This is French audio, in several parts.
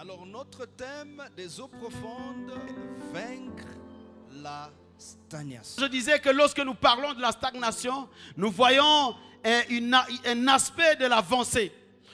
Alors notre thème des eaux profondes, vaincre la stagnation. Je disais que lorsque nous parlons de la stagnation, nous voyons un aspect de l'avancée.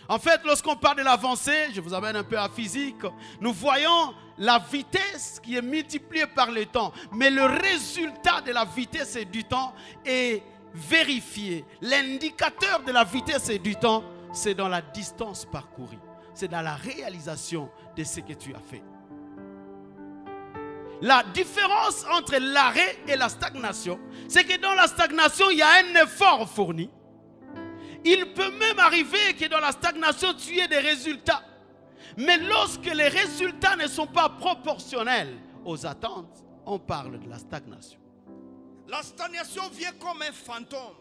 En fait, lorsqu'on parle de l'avancée, je vous amène un peu à physique, nous voyons la vitesse qui est multipliée par le temps. Mais le résultat de la vitesse et du temps est vérifié. L'indicateur de la vitesse et du temps, c'est dans la distance parcourue. C'est dans la réalisation de ce que tu as fait. La différence entre l'arrêt et la stagnation, c'est que dans la stagnation, il y a un effort fourni. Il peut même arriver que dans la stagnation, tu aies des résultats. Mais lorsque les résultats ne sont pas proportionnels aux attentes, on parle de la stagnation. La stagnation vient comme un fantôme.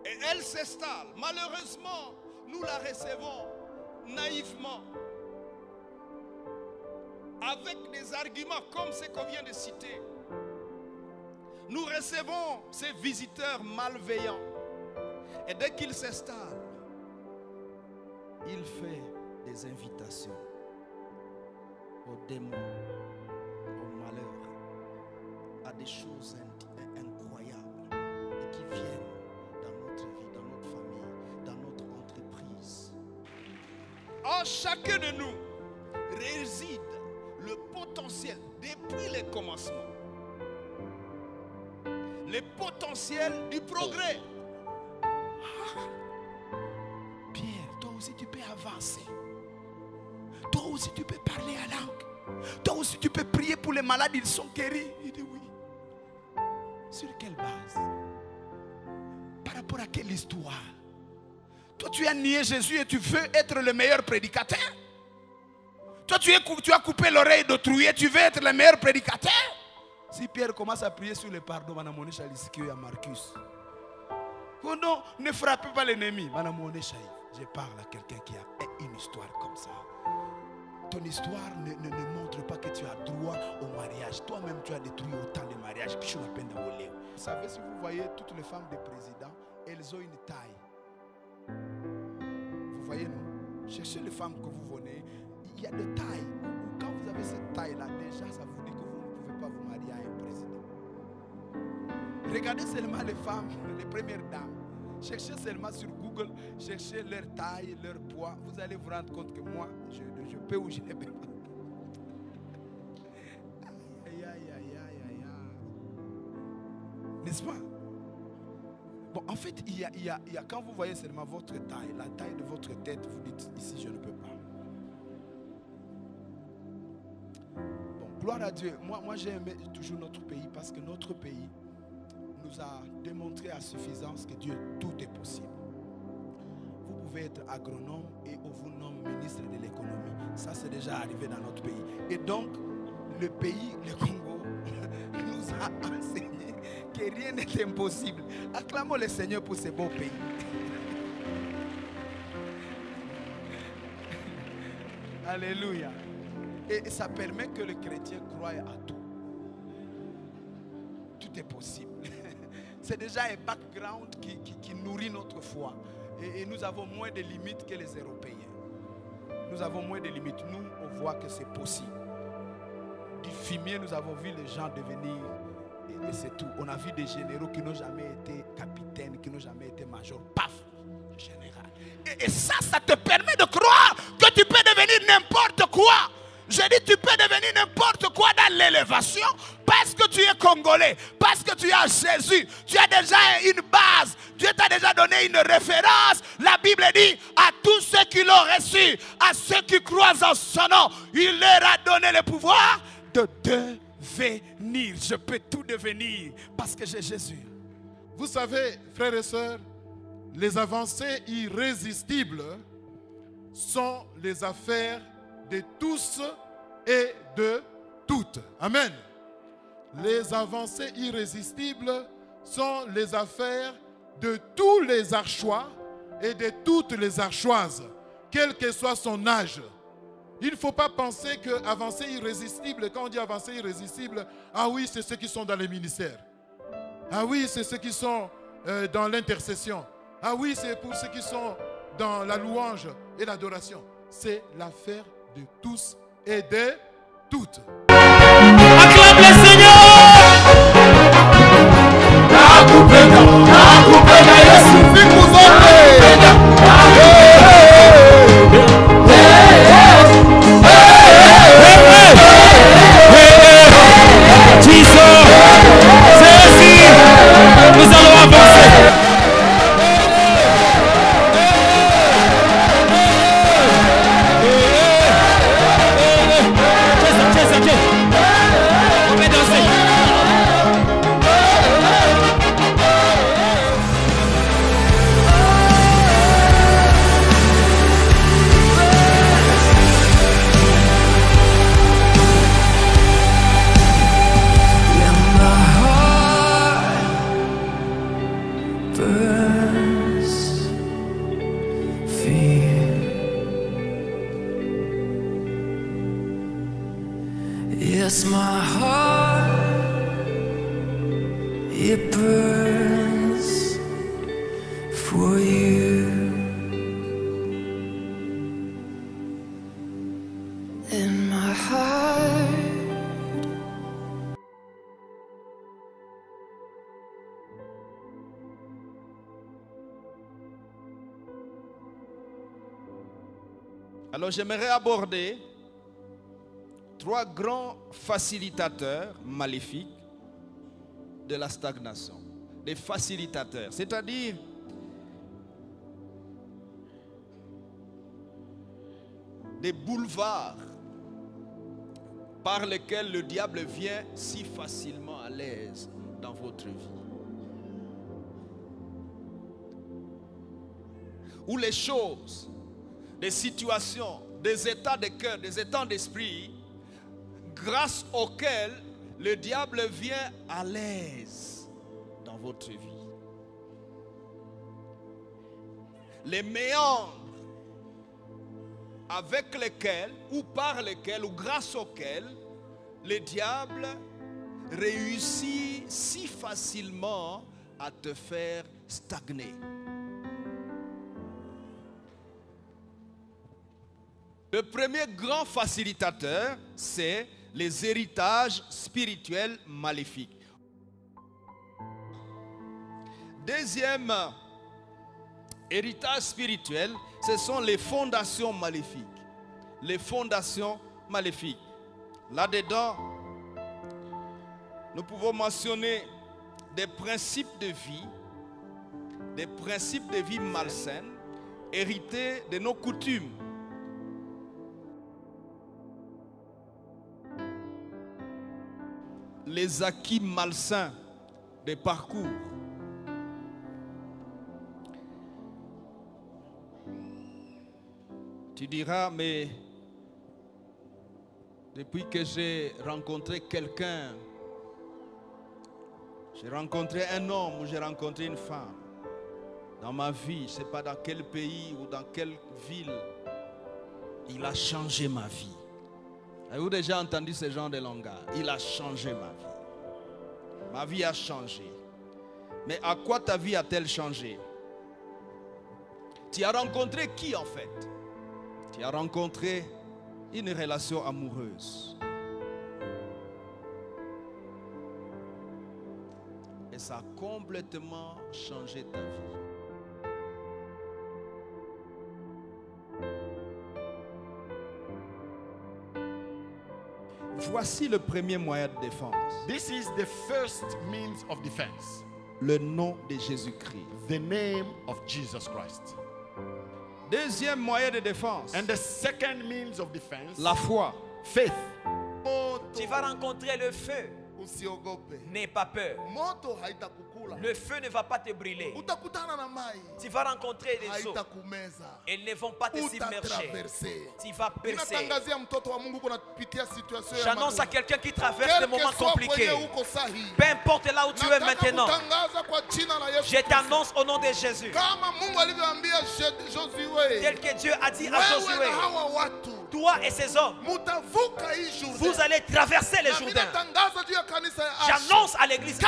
Et elle s'installe. Malheureusement, nous la recevons naïvement. Avec des arguments comme ceux qu'on vient de citer. Nous recevons ces visiteurs malveillants. Et dès qu'ils s'installent, il fait des invitations aux démons, au malheur, à des choses incroyables et qui viennent dans notre vie, dans notre famille, dans notre entreprise. En chacun de nous réside le potentiel depuis le commencement. Le potentiel du progrès. Pierre, toi aussi tu peux avancer. Toi aussi tu peux parler à langue. Toi aussi tu peux prier pour les malades, ils sont guéris. Il dit oui. Sur quelle base? Par rapport à quelle histoire? Toi tu as nié Jésus et tu veux être le meilleur prédicateur? Toi tu as coupé l'oreille d'autrui et tu veux être le meilleur prédicateur? Si Pierre commence à prier sur le pardon, il y a Marcus. Oh non, ne frappez pas l'ennemi. Je parle à quelqu'un qui a une histoire comme ça. Ton histoire ne montre pas que tu as droit au mariage. Toi-même, tu as détruit autant de mariages. Vous savez, si vous voyez toutes les femmes des présidents, elles ont une taille. Vous voyez, non? Cherchez les femmes que vous venez. Il y a des tailles. Quand vous avez cette taille-là, déjà, ça vous dit que vous ne pouvez pas vous marier à un président. Regardez seulement les femmes, les premières dames. Cherchez seulement sur Google, cherchez leur taille, leur poids. Vous allez vous rendre compte que moi, je peux ou je ne peux pas. N'est-ce pas? Bon, en fait, il y a, quand vous voyez seulement votre taille, la taille de votre tête, vous dites, ici, je ne peux pas. Bon, gloire à Dieu. Moi j'ai aimé toujours notre pays parce que notre pays nous a démontré à suffisance que Dieu, tout est possible. Vous pouvez être agronome et on vous nomme ministre de l'économie. Ça, c'est déjà arrivé dans notre pays. Et donc, le pays, le Congo, nous a enseigné que rien n'est impossible. Acclamons le Seigneur pour ce beau pays. Alléluia. Et ça permet que le chrétien croie à tout. Tout est possible. C'est déjà un background qui nourrit notre foi. Et nous avons moins de limites que les Européens. Nous avons moins de limites. Nous, on voit que c'est possible. Du fumier, nous avons vu les gens devenir, et c'est tout. On a vu des généraux qui n'ont jamais été capitaines, qui n'ont jamais été majors. Paf, général. Et ça te permet de croire que tu peux devenir n'importe quoi. Je dis, tu peux devenir n'importe quoi dans l'élévation parce que tu es congolais, parce que tu as Jésus. Tu as déjà une base. Dieu t'a déjà donné une référence. La Bible dit, à tous ceux qui l'ont reçu, à ceux qui croient en son nom, il leur a donné le pouvoir de devenir. Je peux tout devenir parce que j'ai Jésus. Vous savez, frères et sœurs, les avancées irrésistibles sont les affaires de tous et de toutes. Amen. Les avancées irrésistibles sont les affaires de tous les archois et de toutes les archoises, quel que soit son âge. Il ne faut pas penser que avancée irrésistible, quand on dit avancée irrésistible, ah oui, c'est ceux qui sont dans les ministères. Ah oui, c'est ceux qui sont dans l'intercession. Ah oui, c'est pour ceux qui sont dans la louange. et l'adoration, c'est l'affaire de tous et de toutes. Acclame le Seigneur. Nous allons avancer. On va danser. Yes, my heart, it burns for you. In my heart. Alors j'aimerais aborder 3 grands facilitateurs maléfiques de la stagnation. Des facilitateurs, c'est-à-dire des boulevards par lesquels le diable vient si facilement à l'aise dans votre vie. Où les choses, des situations, des états de cœur, des états d'esprit, grâce auxquels le diable vient à l'aise dans votre vie. Les méandres avec lesquels, ou par lesquels, ou grâce auxquels, le diable réussit si facilement à te faire stagner. Le premier grand facilitateur, c'est les héritages spirituels maléfiques. Deuxième héritage spirituel, ce sont les fondations maléfiques. Les fondations maléfiques. Là-dedans, nous pouvons mentionner des principes de vie malsaines, hérités de nos coutumes. Les acquis malsains des parcours. Tu diras, mais depuis que j'ai rencontré quelqu'un, j'ai rencontré un homme ou j'ai rencontré une femme, dans ma vie, je ne sais pas dans quel pays ou dans quelle ville, il a changé ma vie. Avez-vous déjà entendu ce genre de langage? Il a changé ma vie. Ma vie a changé. Mais à quoi ta vie a-t-elle changé? Tu as rencontré qui en fait? Tu as rencontré une relation amoureuse. Et ça a complètement changé ta vie. Voici le premier moyen de défense. This is the first means of defense. Le nom de Jésus-Christ. The name of Jesus Christ. Deuxième moyen de défense. And the second means of defense. La foi. Faith. Tu vas rencontrer le feu. N'aie pas peur. Le feu ne va pas te brûler. Tu vas rencontrer des eaux. Elles ne vont pas te submerger. Tu vas percer. J'annonce à quelqu'un qui traverse des moments compliqués. Peu importe là où tu es maintenant. Je t'annonce au nom de Jésus. Tel que Dieu a dit à Josué. toi et ces hommes, vous allez traverser les Jourdains. J'annonce à l'église H,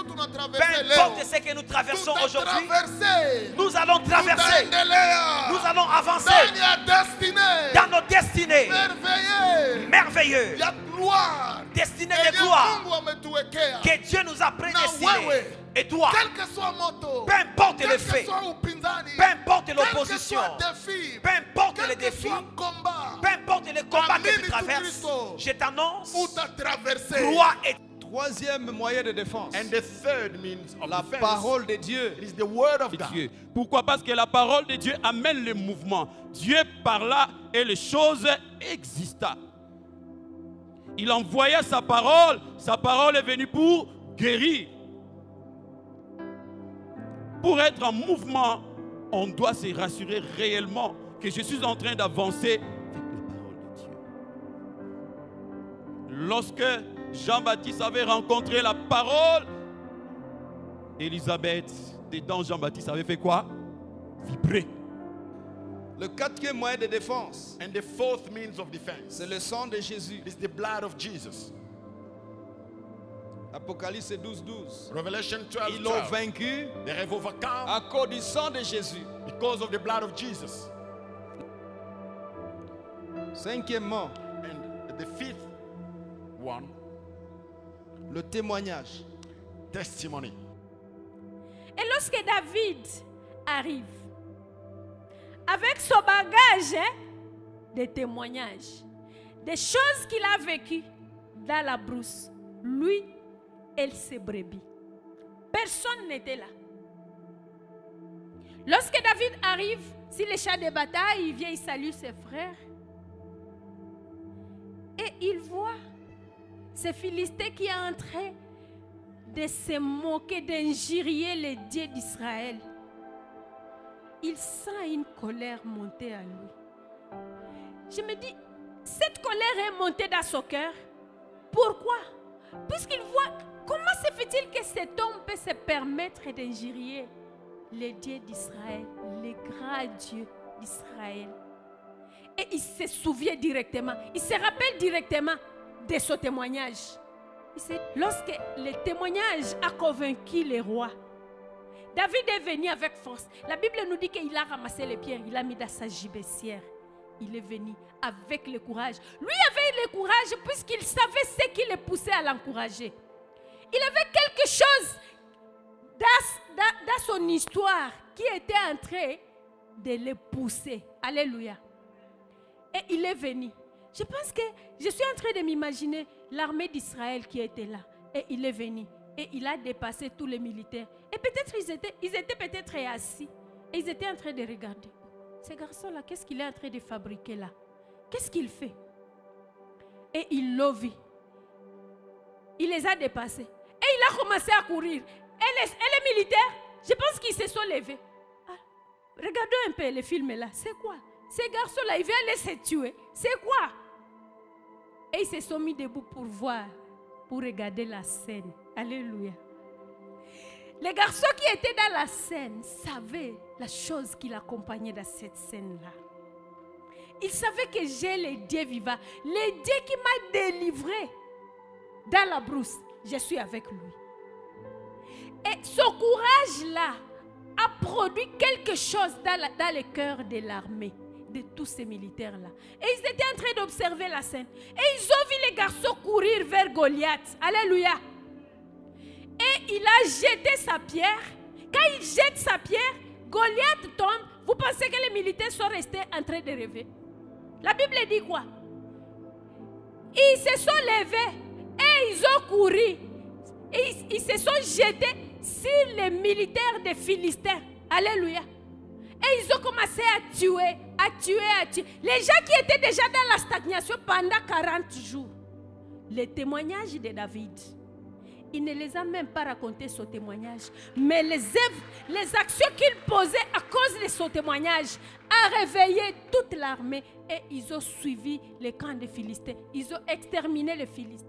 peu importe ce que nous traversons aujourd'hui, nous allons traverser, nous allons avancer dans nos destinées merveilleuses, destinées de gloire que Dieu nous a prédestinées. Et toi, peu importe le fait, peu importe l'opposition, peu importe les défis, peu importe les combats que tu traverses, je t'annonce, crois et troisième moyen de défense. And the third means of la defense, parole de Dieu. it is the word of God. Dieu. Pourquoi? Parce que la parole de Dieu amène le mouvement. Dieu parla et les choses existaient. Il envoya sa parole est venue pour guérir. Pour être en mouvement, on doit se rassurer réellement que je suis en train d'avancer avec la parole de Dieu. Lorsque Jean-Baptiste avait rencontré la parole, Élisabeth, dedans Jean-Baptiste avait fait quoi? Vibrer. Le quatrième moyen de défense, And the fourth means of defense c'est le sang de Jésus. is the blood of Jesus. Apocalypse 12:12. Revelation Ils l'ont 12:12. vaincu They have overcome à cause du sang de Jésus. because of the blood of Jesus. Cinquièmement, And the fifth one, le témoignage. testimony. Et lorsque David arrive, avec son bagage de témoignages, des choses qu'il a vécues dans la brousse, lui et ses brebis, personne n'était là. Lorsque David arrive sur les champs de bataille, il vient, il salue ses frères. Et il voit ces Philistins qui est en train de se moquer, d'injurier les dieux d'Israël. Il sent une colère monter à lui. Je me dis, cette colère est montée dans son cœur. Pourquoi? Puisqu'il voit, comment se fait-il que cet homme peut se permettre d'injurier les dieux d'Israël, les grands dieux d'Israël? Et il se souvient directement, il se rappelle directement de ce témoignage. Lorsque le témoignage a convaincu les rois, David est venu avec force. La Bible nous dit qu'il a ramassé les pierres, il a mis dans sa gibecière. Il est venu avec le courage. Lui avait le courage puisqu'il savait ce qui le poussait à l'encourager. Il avait quelque chose dans son histoire qui était en train de le pousser. Alléluia. Et il est venu. Je pense que je suis en train de m'imaginer l'armée d'Israël qui était là. Et il est venu. Et il a dépassé tous les militaires. Et peut-être ils étaient peut-être assis. Et ils étaient en train de regarder. Ce garçon-là, qu'est-ce qu'il est en train de fabriquer là? Qu'est-ce qu'il fait? Et il l'a vu. Il les a dépassés. Et il a commencé à courir. Et les militaires, je pense qu'ils se sont levés. Ah, regardez un peu le film là. C'est quoi? Ces garçons-là, ils viennent les tuer. C'est quoi? Et ils se sont mis debout pour voir, pour regarder la scène. Alléluia. Les garçons qui étaient dans la scène savaient la chose qui l'accompagnait dans cette scène-là. Ils savaient que j'ai le Dieu vivant, le Dieu qui m'a délivré dans la brousse. Je suis avec lui. Et ce courage-là a produit quelque chose dans le cœur de l'armée, de tous ces militaires-là. Et ils étaient en train d'observer la scène. Et ils ont vu les garçons courir vers Goliath. Alléluia. Et il a jeté sa pierre. Quand il jette sa pierre, Goliath tombe. Vous pensez que les militaires sont restés en train de rêver? La Bible dit quoi? Ils se sont levés et ils ont couru. Et ils se sont jetés sur les militaires des Philistins. Alléluia. Et ils ont commencé à tuer. Les gens qui étaient déjà dans la stagnation pendant 40 jours. Le témoignage de David, il ne les a même pas raconté son témoignage. Mais les actions qu'il posait à cause de son témoignage a réveillé toute l'armée. Et ils ont suivi les camps des Philistins. Ils ont exterminé les Philistins.